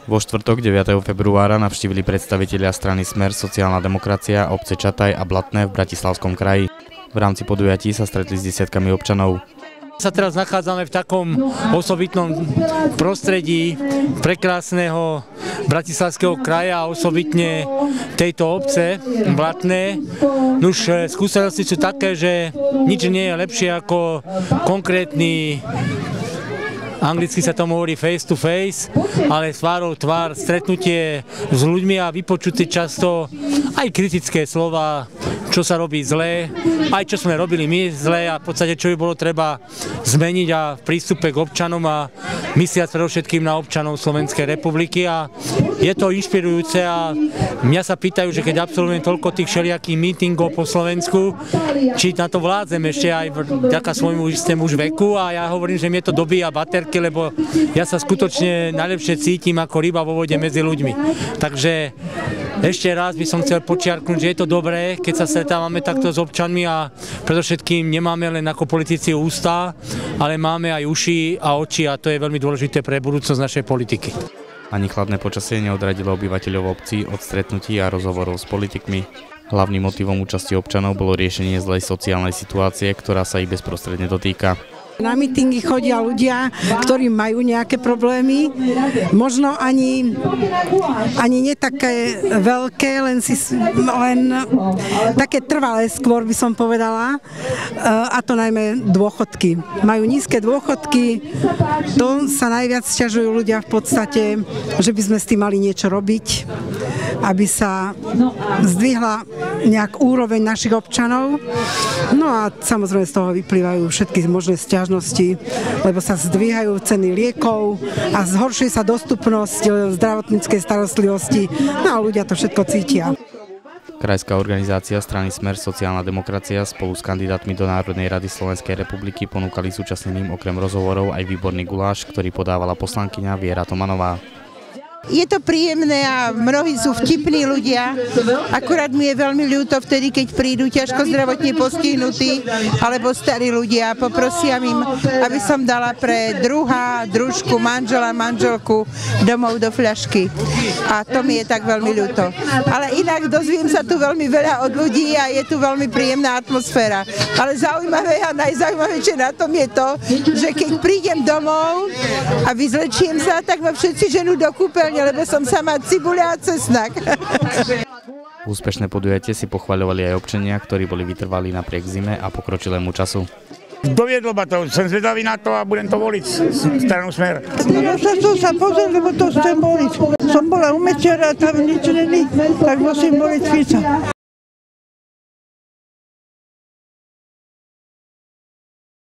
Vo štvrtok 9. februára navštívili predstavitelia strany Smer sociálna demokracia obce Čataj a Blatné v Bratislavskom kraji. V rámci podujatí sa stretli s desiatkami občanov. Sa teraz nachádzame v takom osobitnom prostredí prekrásneho Bratislavského kraja a osobitne tejto obce Blatné. Už skúsenosti sú také, že nič nie je lepšie ako konkrétny, anglicky sa tomu hovorí face to face, ale tvárou tvár, stretnutie s ľuďmi a vypočuť si často aj kritické slova, čo sa robí zlé, aj čo sme robili my zlé a v podstate čo by bolo treba zmeniť a v prístupe k občanom a mysliať predovšetkým na občanov Slovenskej republiky. A je to inšpirujúce a mňa sa pýtajú, že keď absolvujem toľko tých všelijakých mítingov po Slovensku, či na to vládzem ešte aj vďaka svojmu istému už veku, a ja hovorím, že mi to dobíja baterky, lebo ja sa skutočne najlepšie cítim ako ryba vo vode medzi ľuďmi. Takže ešte raz by som chcel počiarknúť, že je to dobré, keď sa stretávame takto s občanmi a predovšetkým nemáme len ako politici ústa, ale máme aj uši a oči a to je veľmi dôležité pre budúcnosť našej politiky. Ani chladné počasie neodradilo obyvateľov obcí od stretnutí a rozhovorov s politikmi. Hlavným motivom účasti občanov bolo riešenie zlej sociálnej situácie, ktorá sa ich bezprostredne dotýka. Na mítingy chodia ľudia, ktorí majú nejaké problémy, možno ani nie také veľké, len také trvalé skôr by som povedala, a to najmä dôchodky. Majú nízke dôchodky, to sa najviac sťažujú ľudia v podstate, že by sme s tým mali niečo robiť, aby sa zdvihla nejak úroveň našich občanov. No a samozrejme z toho vyplývajú všetky možné sťažnosti, lebo sa zdvíhajú ceny liekov a zhoršuje sa dostupnosť zdravotníckej starostlivosti. No a ľudia to všetko cítia. Krajská organizácia strany Smer sociálna demokracia spolu s kandidátmi do Národnej rady Slovenskej republiky ponúkali zúčastneným okrem rozhovorov aj výborný guláš, ktorý podávala poslankyňa Viera Tomanová. Je to príjemné a mnohí sú vtipní ľudia, akurát mi je veľmi ľúto vtedy, keď prídu ťažko zdravotne postihnutí alebo starí ľudia. Poprosiam im, aby som dala pre druha, družku, manžela, manželku domov do fľašky. A to mi je tak veľmi ľúto. Ale inak dozviem sa tu veľmi veľa od ľudí a je tu veľmi príjemná atmosféra. Ale zaujímavé a najzaujímavejšie na tom je to, že keď prídem domov a vyzlečiem sa, tak ma všetci ženú do kúpeľne, lebo som sama cibuľa a cesnak. Úspešné podujatie si pochvaľovali aj občania, ktorí boli vytrvalí napriek zime a pokročilému času. Doviedlo ma to, som zvedavý na to a budem to voliť stranu Smer. No to sa pozrieť, lebo to chcem voliť. Som bola u Mečiara, tam nič není, tak musím voliť Fica.